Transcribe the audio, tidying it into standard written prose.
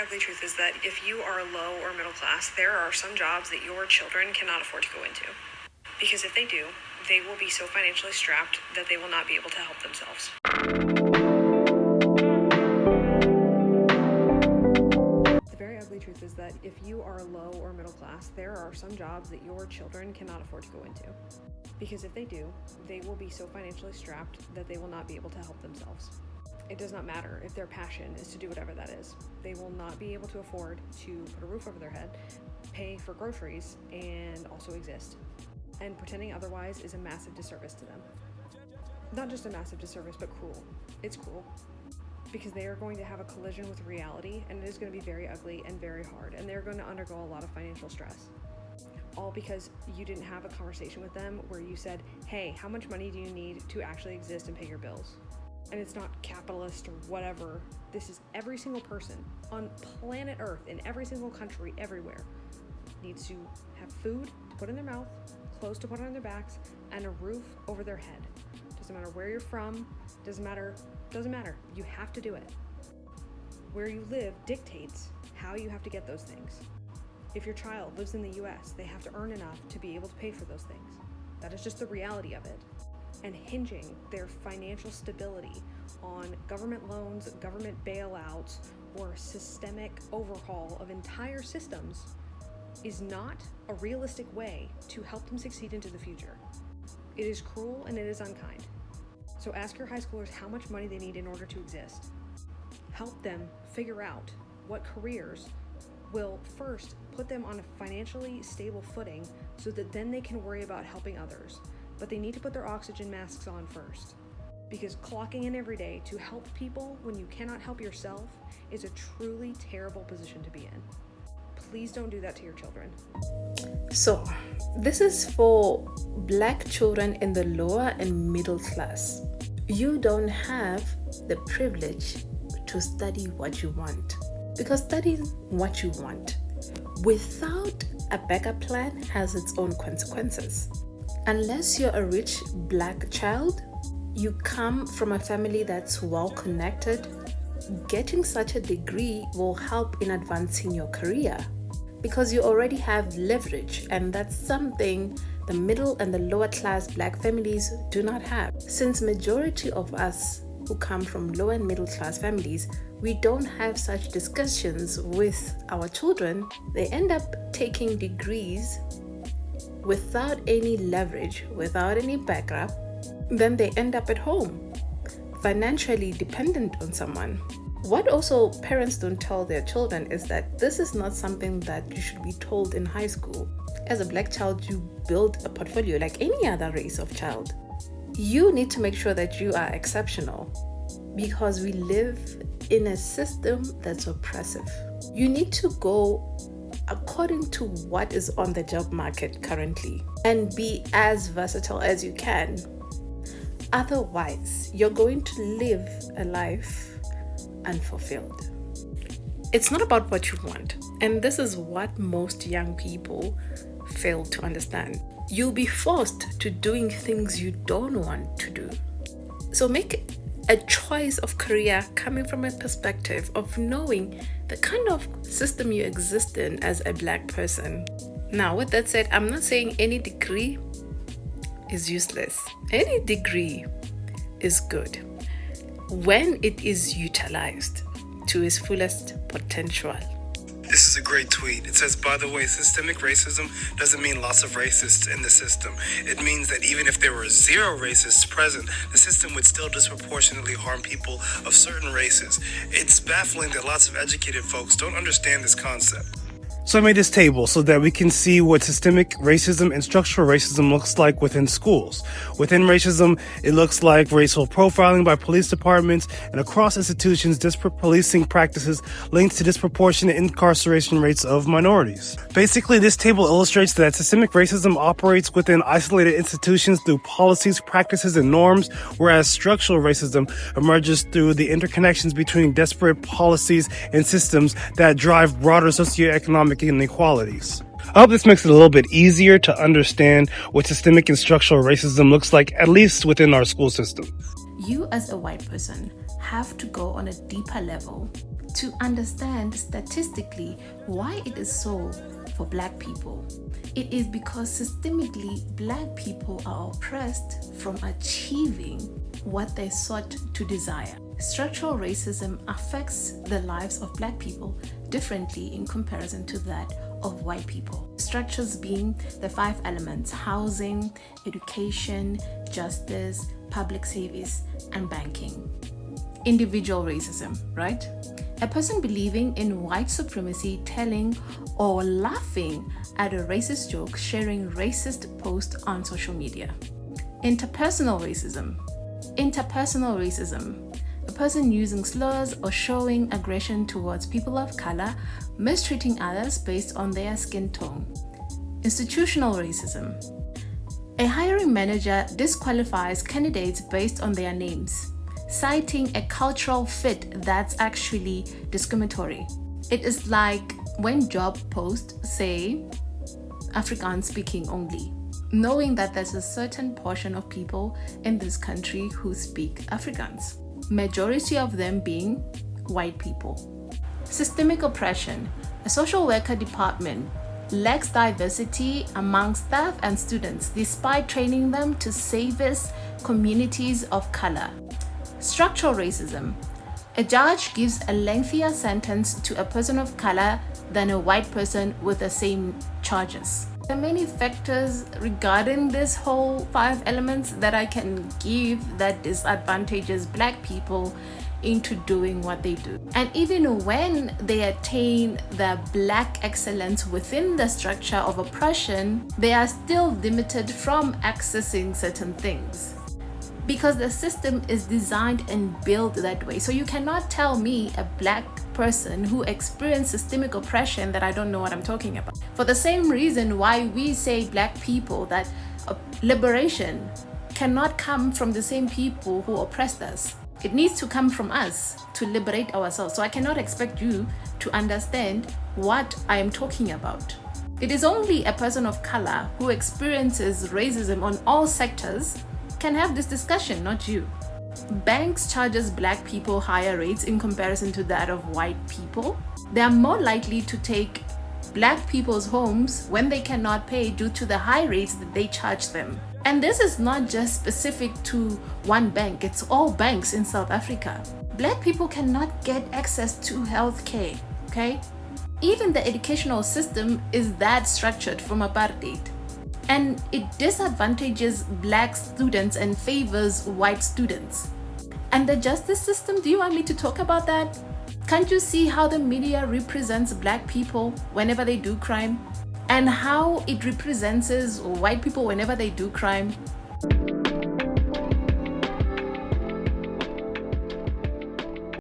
ugly truth is that if you are low or middle class, there are some jobs that your children cannot afford to go into. Because if they do, they will be so financially strapped that they will not be able to help themselves. The very ugly truth is that if you are low or middle class, there are some jobs that your children cannot afford to go into. Because if they do, they will be so financially strapped that they will not be able to help themselves. It does not matter if their passion is to do whatever that is. They will not be able to afford to put a roof over their head, pay for groceries, and also exist. And pretending otherwise is a massive disservice to them. Not just a massive disservice, but cruel. It's cruel. Because they are going to have a collision with reality, and it is going to be very ugly and very hard, and they're going to undergo a lot of financial stress. All because you didn't have a conversation with them where you said, hey, how much money do you need to actually exist and pay your bills? And it's not capitalist or whatever. This is every single person on planet Earth, in every single country, everywhere, needs to have food to put in their mouth, clothes to put on their backs, and a roof over their head. Doesn't matter where you're from, doesn't matter. You have to do it. Where you live dictates how you have to get those things. If your child lives in the US, they have to earn enough to be able to pay for those things. That is just the reality of it. And hinging their financial stability on government loans, government bailouts, or a systemic overhaul of entire systems is not a realistic way to help them succeed into the future. It is cruel and it is unkind. So ask your high schoolers how much money they need in order to exist. Help them figure out what careers will first put them on a financially stable footing so that then they can worry about helping others. But they need to put their oxygen masks on first. Because clocking in every day to help people when you cannot help yourself is a truly terrible position to be in. Please don't do that to your children. So, this is for Black children in the lower and middle class. You don't have the privilege to study what you want. Because studying what you want without a backup plan has its own consequences. Unless you're a rich Black child, you come from a family that's well connected, getting such a degree will help in advancing your career because you already have leverage, and that's something the middle and the lower class Black families do not have. Since majority of us who come from low and middle class families, we don't have such discussions with our children, they end up taking degrees without any leverage, without any backup, then they end up at home, financially dependent on someone. What also parents don't tell their children is that this is not something that you should be told in high school. As a Black child, you build a portfolio like any other race of child. You need to make sure that you are exceptional because we live in a system that's oppressive. You need to go according to what is on the job market currently and be as versatile as you can. Otherwise, you're going to live a life unfulfilled. It's not about what you want, and this is what most young people fail to understand. You'll be forced to doing things you don't want to do. So make a choice of career coming from a perspective of knowing the kind of system you exist in as a Black person. Now, with that said, I'm not saying any degree is useless. Any degree is good when it is utilized to its fullest potential. This is a great tweet. It says, by the way, systemic racism doesn't mean lots of racists in the system. It means that even if there were 0 racists present, the system would still disproportionately harm people of certain races. It's baffling that lots of educated folks don't understand this concept. So I made this table so that we can see what systemic racism and structural racism looks like within schools. Within racism, it looks like racial profiling by police departments and across institutions, disparate policing practices linked to disproportionate incarceration rates of minorities. Basically, this table illustrates that systemic racism operates within isolated institutions through policies, practices, and norms, whereas structural racism emerges through the interconnections between disparate policies and systems that drive broader socioeconomic inequalities. I hope this makes it a little bit easier to understand what systemic and structural racism looks like, at least within our school system. You as a white person have to go on a deeper level to understand statistically why it is so for Black people. It is because systemically Black people are oppressed from achieving what they sought to desire. Structural racism affects the lives of Black people differently in comparison to that of white people. Structures being the 5 elements: housing, education, justice, public service, and banking. Individual racism, right? A person believing in white supremacy telling or laughing at a racist joke, sharing racist post on social media. Interpersonal racism. Interpersonal racism. A person using slurs or showing aggression towards people of color, mistreating others based on their skin tone. Institutional racism. A hiring manager disqualifies candidates based on their names, citing a cultural fit that's actually discriminatory. It is like when job posts say Afrikaans speaking only, knowing that there's a certain portion of people in this country who speak Afrikaans, majority of them being white people. Systemic oppression. A social worker department lacks diversity among staff and students despite training them to service communities of color. Structural racism. A judge gives a lengthier sentence to a person of color than a white person with the same charges. There are many factors regarding this whole 5 elements that I can give that disadvantages Black people into doing what they do. And even when they attain the Black excellence within the structure of oppression, they are still limited from accessing certain things, because the system is designed and built that way. So you cannot tell me, a Black person who experienced systemic oppression, that I don't know what I'm talking about. For the same reason why we say Black people, that liberation cannot come from the same people who oppressed us. It needs to come from us to liberate ourselves. So I cannot expect you to understand what I am talking about. It is only a person of color who experiences racism on all sectors can have this discussion, not you. Banks charges Black people higher rates in comparison to that of white people. They are more likely to take Black people's homes when they cannot pay due to the high rates that they charge them. And this is not just specific to one bank, it's all banks in South Africa. Black people cannot get access to healthcare, okay? Even the educational system is that structured from apartheid. And it disadvantages Black students and favors white students. And the justice system, do you want me to talk about that? Can't you see how the media represents Black people whenever they do crime? And how it represents white people whenever they do crime?